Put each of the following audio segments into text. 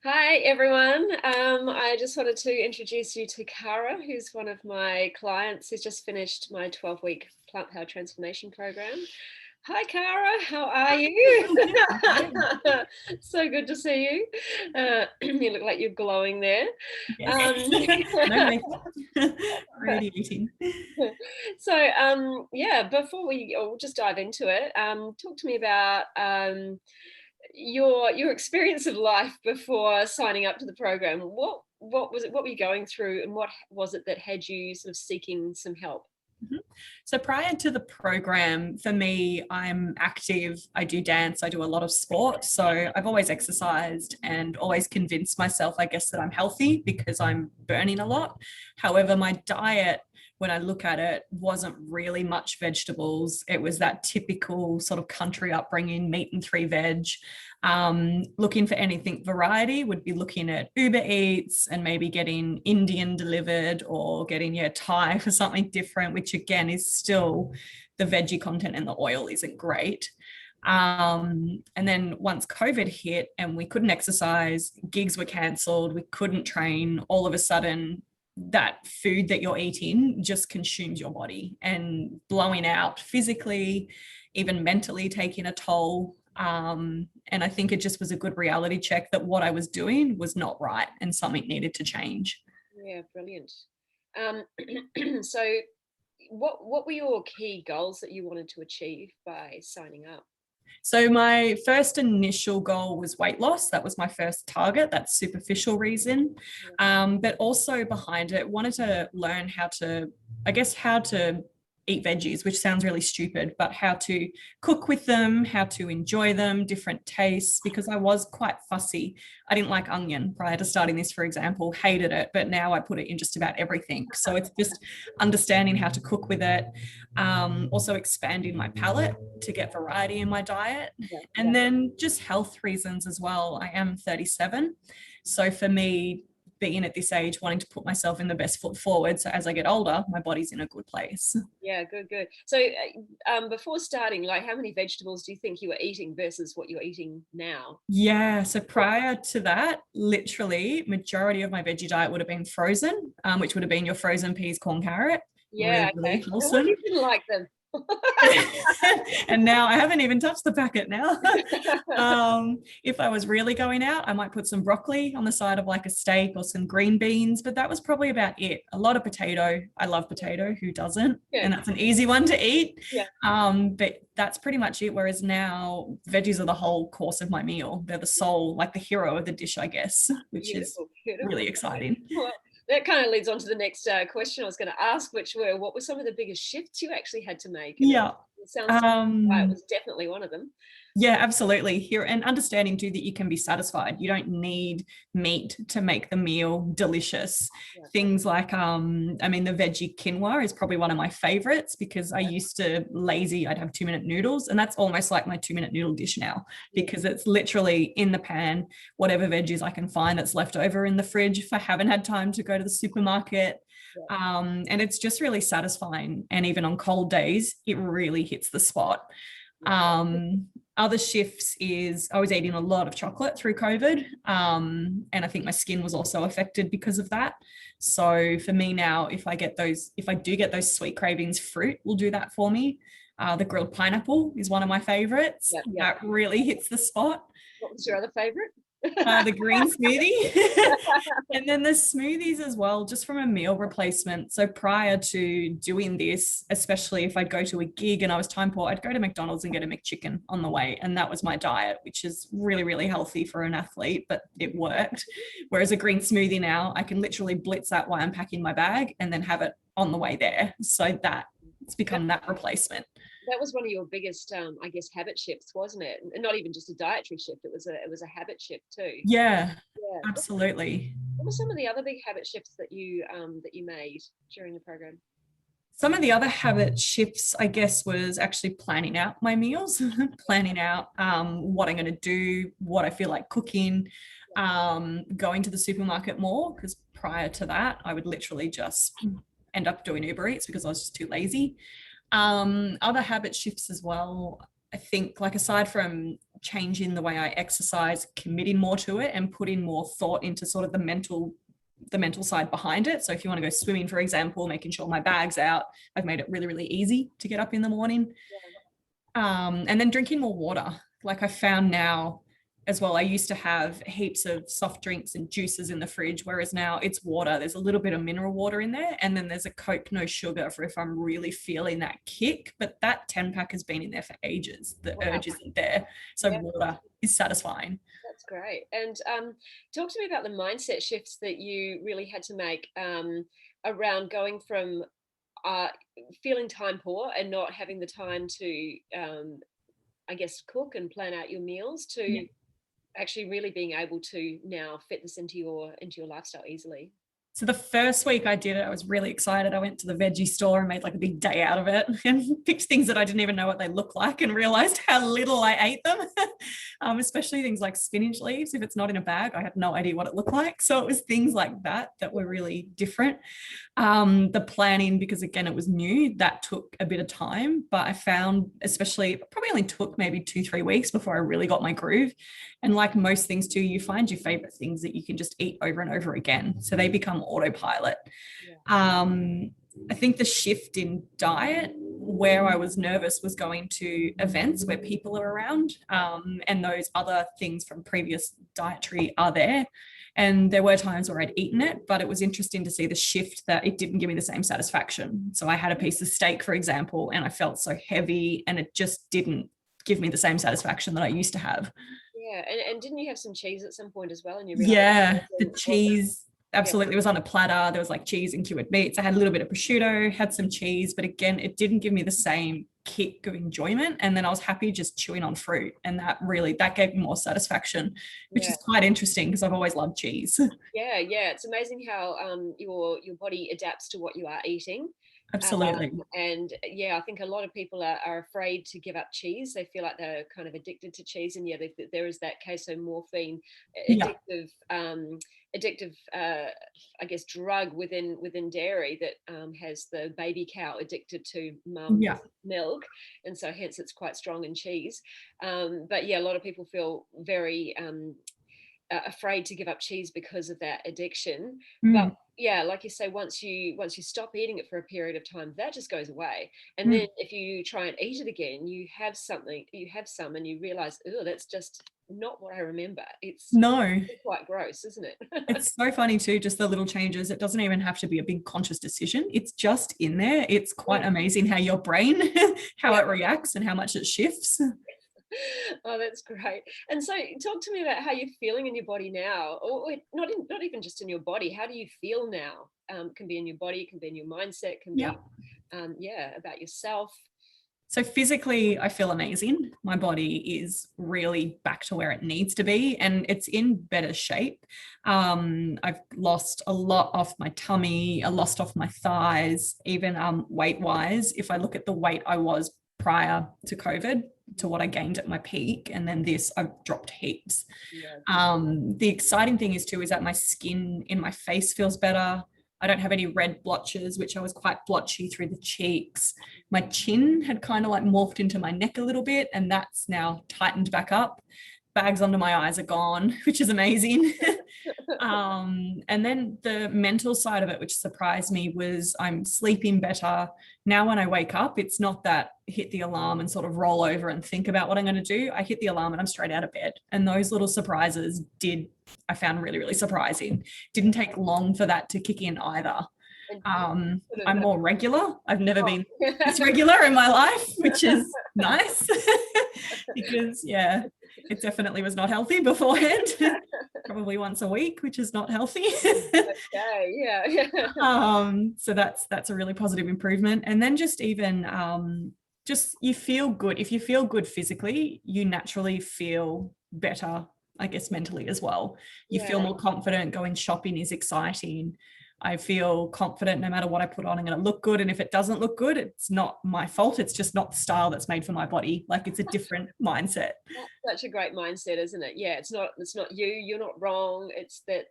Hi, everyone. I just wanted to introduce you to Cara, who's one of my clients who's just finished my 12-week plant power transformation program. Hi, Cara. How are you? So good to see you. You look like you're glowing there. Yes. No makeup. Radiating. So, yeah, before we'll just dive into it, talk to me about your experience of life before signing up to the program. What was it? What were you going through, and what was it that had you sort of seeking some help? So prior to the program, for me, I'm active. I do dance. I do a lot of sport. So I've always exercised and always convinced myself, I guess, that I'm healthy because I'm burning a lot. However, my diet, when I look at it, wasn't really much vegetables. It was that typical sort of country upbringing, meat and three veg. Looking for anything variety would be looking at Uber Eats and maybe getting Indian delivered or getting Thai for something different, which again is still the veggie content and the oil isn't great. And then once COVID hit and we couldn't exercise, gigs were cancelled, we couldn't train, all of a sudden that food that you're eating just consumes your body and blowing out physically, even mentally taking a toll. And I think it just was a good reality check that what I was doing was not right and something needed to change. Yeah, brilliant. Um, so, what were your key goals that you wanted to achieve by signing up? So my first initial goal was weight loss. That was my first target, that superficial reason. But also behind it, wanted to learn how to, I guess, how to eat veggies, which sounds really stupid, but how to cook with them, how to enjoy them, different tastes, because I was quite fussy. I didn't like onion prior to starting this, for example, hated it, but now I put it in just about everything. So it's just understanding how to cook with it, also expanding my palate to get variety in my diet, and then just health reasons as well. I am 37. So for me, being at this age, wanting to put myself in the best foot forward. So as I get older, my body's in a good place. Yeah, good. So, before starting, like, how many vegetables do you think you were eating versus what you're eating now? Yeah. So prior to that, literally, majority of my veggie diet would have been frozen, which would have been your frozen peas, corn, carrot. Yeah, Really, really okay. No wonder wholesome. you didn't like them. And now I haven't even touched the packet now. If I was really going out, I might put some broccoli on the side of like a steak or some green beans, but that was probably about it. A lot of potato. I love potato. Who doesn't? Yeah. And that's an easy one to eat. Yeah. But that's pretty much it. Whereas now veggies are the whole course of my meal. They're the soul, like the hero of the dish, I guess, which is Beautiful. really exciting. Well, that kind of leads on to the next question I was going to ask, which were, what were some of the biggest shifts you actually had to make? And Yeah. it sounds to me like it was definitely one of them. Yeah, absolutely. Here, and understanding too that you can be satisfied. You don't need meat to make the meal delicious. Yeah. Things like, I mean, the veggie quinoa is probably one of my favorites because I used to lazy, I'd have 2-minute noodles, and that's almost like my 2-minute noodle dish now because it's literally in the pan, whatever veggies I can find that's left over in the fridge if I haven't had time to go to the supermarket. And it's just really satisfying. And even on cold days, it really hits the spot. Other shifts is I was eating a lot of chocolate through COVID. And I think my skin was also affected because of that. So for me now, if I do get those sweet cravings, fruit will do that for me. The grilled pineapple is one of my favorites. That really hits the spot. What was your other favorite? The green smoothie. And then the smoothies as well, just from a meal replacement. So prior to doing this, especially if I'd go to a gig and I was time poor, I'd go to McDonald's and get a McChicken on the way. And that was my diet, which is really, really healthy for an athlete, but it worked. Whereas a green smoothie now, I can literally blitz that while I'm packing my bag and then have it on the way there. So that it's become that replacement. That was one of your biggest, I guess, habit shifts, wasn't it? And not even just a dietary shift; it was a habit shift too. Yeah, absolutely. What were some of the other big habit shifts that you made during the program? Some of the other habit shifts, I guess, was actually planning out my meals, planning out what I'm going to do, what I feel like cooking, going to the supermarket more, because prior to that, I would literally just end up doing Uber Eats because I was just too lazy. Other habit shifts as well. I think, like, aside from changing the way I exercise, committing more to it and putting more thought into sort of the mental side behind it. So if you want to go swimming, for example, making sure my bag's out, I've made it really, really easy to get up in the morning. And then drinking more water. Like, I found now as well, I used to have heaps of soft drinks and juices in the fridge, whereas now it's water. There's a little bit of mineral water in there, and then there's a Coke no sugar for if I'm really feeling that kick. But that 10-pack has been in there for ages. The urge isn't there. So water is satisfying. That's great. And talk to me about the mindset shifts that you really had to make around going from feeling time poor and not having the time to, I guess, cook and plan out your meals to actually really being able to now fit this into your lifestyle easily. So the first week I did it, I was really excited. I went to the veggie store and made like a big day out of it and picked things that I didn't even know what they looked like and realized how little I ate them, especially things like spinach leaves. If it's not in a bag, I had no idea what it looked like. So it was things like that were really different. The planning, because again, it was new, that took a bit of time, but I found, especially, it probably only took maybe 2-3 weeks before I really got my groove. And like most things too, you find your favorite things that you can just eat over and over again. So they become autopilot. I think the shift in diet, where I was nervous, was going to events where people are around, and those other things from previous dietary are there. And there were times where I'd eaten it, but it was interesting to see the shift that it didn't give me the same satisfaction. So I had a piece of steak, for example, and I felt so heavy, and it just didn't give me the same satisfaction that I used to have. Yeah, and didn't you have some cheese at some point as well? And you the cheese absolutely was on a platter. There was like cheese and cured meats. I had a little bit of prosciutto, had some cheese, but again, it didn't give me the same kick of enjoyment. And then I was happy just chewing on fruit, and that gave me more satisfaction, which is quite interesting because I've always loved cheese. Yeah, it's amazing how your body adapts to what you are eating. Absolutely. And I think a lot of people are afraid to give up cheese. They feel like they're kind of addicted to cheese, and there is that casomorphine addictive I guess drug within dairy that has the baby cow addicted to mum's milk, and so hence it's quite strong in cheese. But a lot of people feel very afraid to give up cheese because of that addiction. But like you say, once you stop eating it for a period of time, that just goes away. And then if you try and eat it again, you have some and you realize, oh, that's just not what I remember. It's quite gross, isn't it? It's so funny too, just the little changes. It doesn't even have to be a big conscious decision. It's just in there. It's quite amazing how your brain, how it reacts and how much it shifts. Oh, that's great. And so talk to me about how you're feeling in your body now, or not even just in your body. How do you feel now? Can be in your body, can be in your mindset, can be about yourself. So physically, I feel amazing. My body is really back to where it needs to be, and it's in better shape. I've lost a lot off my tummy, I lost off my thighs, even weight-wise. If I look at the weight I was prior to COVID to what I gained at my peak, and then this, I've dropped heaps. The exciting thing is that my skin in my face feels better. I don't have any red blotches, which I was quite blotchy through the cheeks. My chin had kind of like morphed into my neck a little bit, and that's now tightened back up. Bags under my eyes are gone, which is amazing. And then the mental side of it, which surprised me, was I'm sleeping better. Now when I wake up, it's not that hit the alarm and sort of roll over and think about what I'm going to do. I hit the alarm and I'm straight out of bed. And those little surprises I found really, really surprising. Didn't take long for that to kick in either. I'm more regular. I've never been this regular in my life, which is nice because it definitely was not healthy beforehand. Probably once a week, which is not healthy. So that's a really positive improvement. And then just even just you feel good. If you feel good physically, you naturally feel better, I guess, mentally as well. You feel more confident. Going shopping is exciting. I feel confident no matter what I put on, I'm going to look good. And if it doesn't look good, it's not my fault. It's just not the style that's made for my body. Like, it's a different mindset. That's such a great mindset, isn't it? Yeah, it's not you, you're not wrong. It's that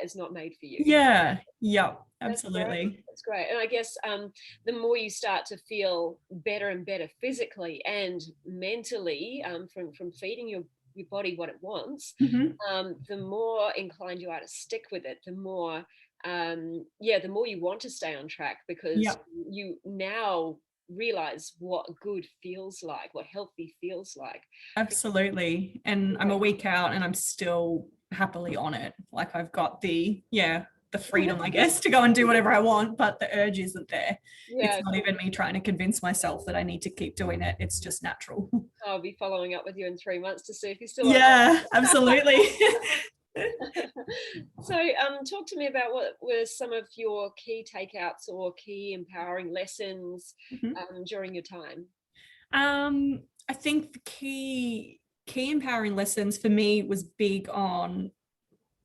is not made for you. Yeah. Yep. That's great. Absolutely. That's great. And I guess the more you start to feel better and better physically and mentally, from feeding your body what it wants, Mhm. the more inclined you are to stick with it. The more the more you want to stay on track, because Yep. you now realize what good feels like, what healthy feels like. Absolutely. And I'm a week out and I'm still happily on it. Like, I've got the freedom, I guess, to go and do whatever I want, but the urge isn't there. It's Yeah, not even me trying to convince myself that I need to keep doing it. It's just natural. I'll be following up with you in 3 months to see if you're still on. Yeah, absolutely. So, talk to me about what were some of your key takeouts or key empowering lessons Mhm. during your time. I think the key empowering lessons for me was big on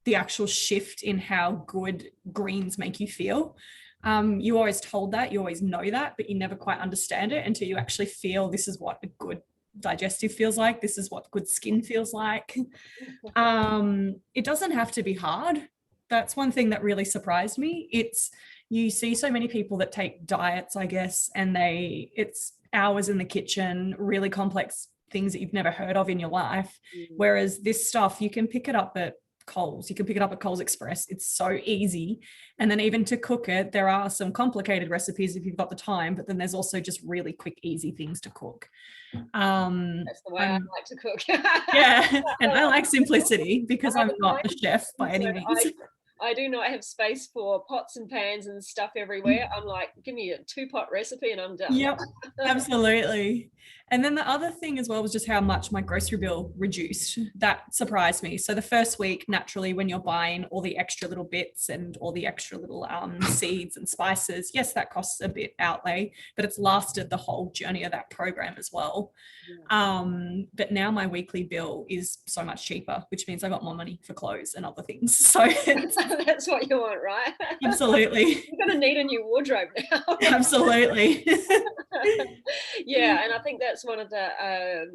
the actual shift in how good greens make you feel. You always told that, you always know that, but you never quite understand it until you actually feel this is what a good digestive feels like. This is what good skin feels like. It doesn't have to be hard. That's one thing that really surprised me. You see so many people that take diets, I guess, and it's hours in the kitchen, really complex things that you've never heard of in your life. Whereas this stuff, you can pick it up at Coles. You can pick it up at Coles Express. It's so easy. And then even to cook it, there are some complicated recipes if you've got the time, but then there's also just really quick, easy things to cook. That's the way I like to cook. Yeah, and I like simplicity because I'm not a chef by any So means. I do not have space for pots and pans and stuff everywhere. I'm like, give me a 2-pot recipe and I'm done. Yep, absolutely. And then the other thing as well was just how much my grocery bill reduced. That surprised me. So the first week, naturally, when you're buying all the extra little bits and all the extra little seeds and spices, yes, that costs a bit outlay, but it's lasted the whole journey of that program as well. But now my weekly bill is so much cheaper, which means I got more money for clothes and other things. So that's what you want, right? Absolutely. You're gonna need a new wardrobe now. Absolutely. Yeah, and I think that's one of the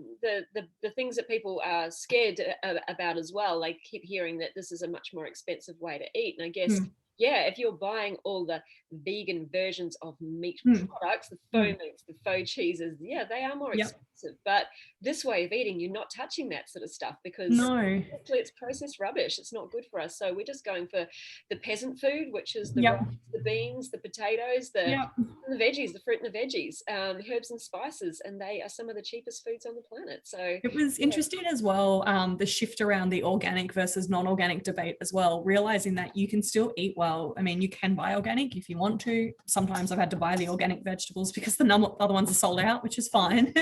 things that people are scared about as well. They keep hearing that this is a much more expensive way to eat, and I guess if you're buying all the vegan versions of meat products, the faux meats, the faux cheeses, they are more expensive. But this way of eating, you're not touching that sort of stuff because actually it's processed rubbish. It's not good for us. So we're just going for the peasant food, which is the rice, the beans, the potatoes, the veggies, the fruit and the veggies, herbs and spices, and they are some of the cheapest foods on the planet. So it was interesting as well, the shift around the organic versus non-organic debate as well, realizing that you can still eat well. I mean, you can buy organic if you want to. Sometimes I've had to buy the organic vegetables because the other ones are sold out, which is fine.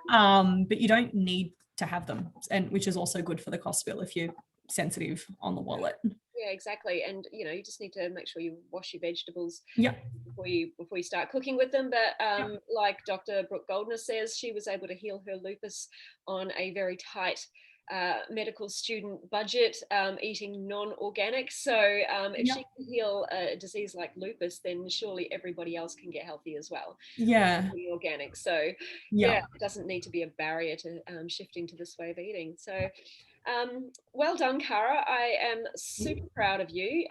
But you don't need to have them, and which is also good for the cost bill if you're sensitive on the wallet. Yeah, exactly. And you just need to make sure you wash your vegetables before you start cooking with them. But like Dr. Brooke Goldner says, she was able to heal her lupus on a very tight medical student budget, eating non-organic. So if she can heal a disease like lupus, then surely everybody else can get healthy as well. Organic. So it doesn't need to be a barrier to shifting to this way of eating. So well done, Cara. I am super proud of you.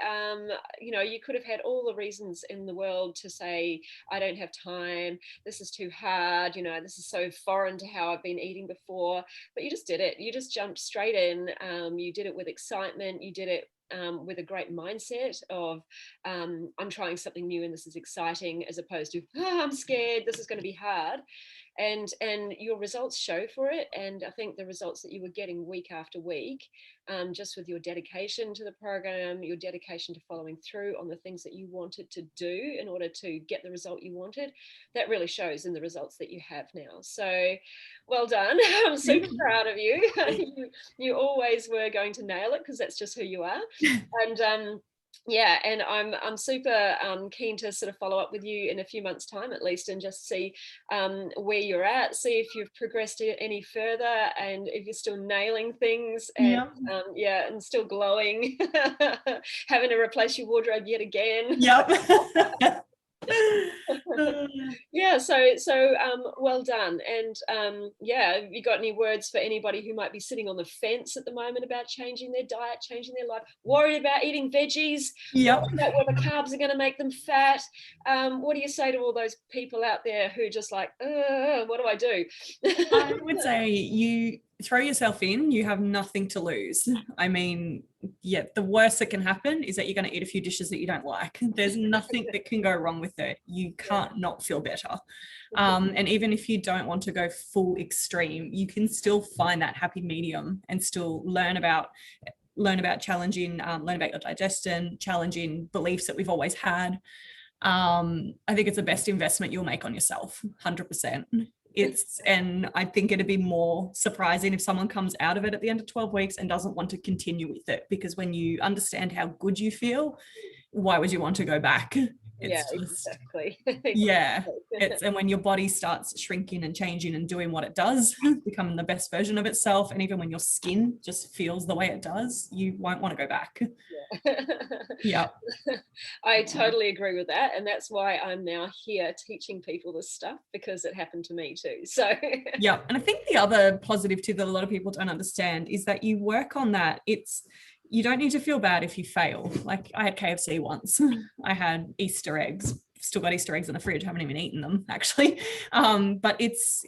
You could have had all the reasons in the world to say, I don't have time, this is too hard, this is so foreign to how I've been eating before, but you just did it. You just jumped straight in. You did it with excitement. You did it with a great mindset of I'm trying something new and this is exciting, as opposed to I'm scared, this is going to be hard. And your results show for it. And I think the results that you were getting week after week, just with your dedication to the program, your dedication to following through on the things that you wanted to do in order to get the result you wanted, that really shows in the results that you have now. So well done. I'm super proud of you. You always were going to nail it because that's just who you are. And Yeah, and I'm super keen to sort of follow up with you in a few months' time at least, and just see where you're at, see if you've progressed any further, and if you're still nailing things, and Yep. yeah, and still glowing, having to replace your wardrobe yet again. Yep. Yeah, so well done. And yeah, have you got any words for anybody who might be sitting on the fence at the moment about changing their diet, changing their life, worried about eating veggies, Yep. worried about whether carbs are going to make them fat? What do you say to all those people out there who just like, what do I do? I would say you throw yourself in, you have nothing to lose. I mean, yeah, the worst that can happen is that you're going to eat a few dishes that you don't like. There's nothing that can go wrong with it. You can't not feel better. And even if you don't want to go full extreme, you can still find that happy medium and still learn about challenging, learn about your digestion, challenging beliefs that we've always had. I think it's the best investment you'll make on yourself, 100%. And I think it'd be more surprising if someone comes out of it at the end of 12 weeks and doesn't want to continue with it, because when you understand how good you feel, why would you want to go back? Yeah, It's just, exactly. yeah. And when your body starts shrinking and changing and doing what it does, becoming the best version of itself, and even when your skin just feels the way it does, you won't want to go back. Yeah. Yeah. I totally agree with that, and that's why I'm now here teaching people this stuff, because it happened to me too. So Yeah. And I think the other positive too that a lot of people don't understand is that you work on that. You don't need to feel bad if you fail. Like, I had KFC once. I had Easter eggs. Still got Easter eggs in the fridge. Haven't even eaten them, actually. But it's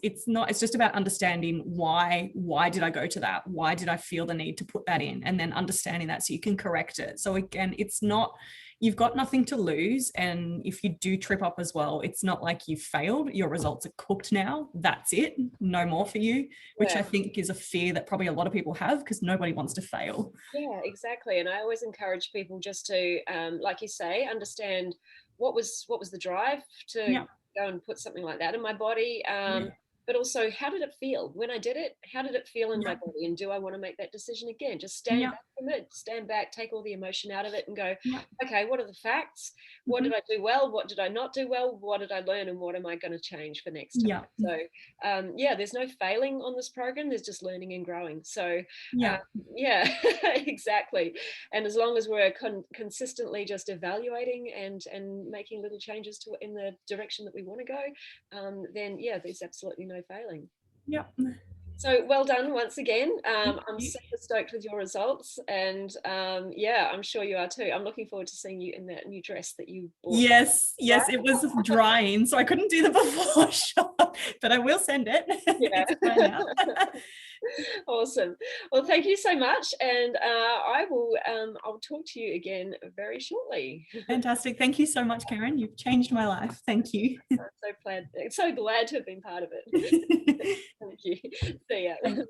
just about understanding why did I go to that? Why did I feel the need to put that in? And then understanding that so you can correct it. So again, it's not, you've got nothing to lose. And if you do trip up as well, it's not like you failed. Your results are cooked now. That's it. No more for you, which I think is a fear that probably a lot of people have, because nobody wants to fail. yeah, exactly. And I always encourage people just to, like you say, understand what was the drive to Yeah. go and put something like that in my body. Yeah. But also, how did it feel when I did it? How did it feel in my Yeah. body? And do I want to make that decision again? Just stand Yeah. back from it, stand back, take all the emotion out of it, and go, Yeah. okay, what are the facts? What did I do well? What did I not do well? What did I learn? And what am I going to change for next time? Yeah. So, yeah, there's no failing on this program. There's just learning and growing. So, Yeah. yeah, exactly. And as long as we're consistently just evaluating and making little changes to in the direction that we want to go, then yeah, there's absolutely no failing. Yeah. So well done once again. Thank I'm you. super stoked with your results, and yeah, I'm sure you are too. I'm looking forward to seeing you in that new dress that you bought. Yes, Right? yes, it was drying, so I couldn't do the before shot, but I will send it. Yeah. It's fine now. Awesome. Well, thank you so much, and I'll talk to you again very shortly. Fantastic. Thank you so much, Karen. You've changed my life. Thank you. I'm so glad to have been part of it. Thank you. See ya. Thanks.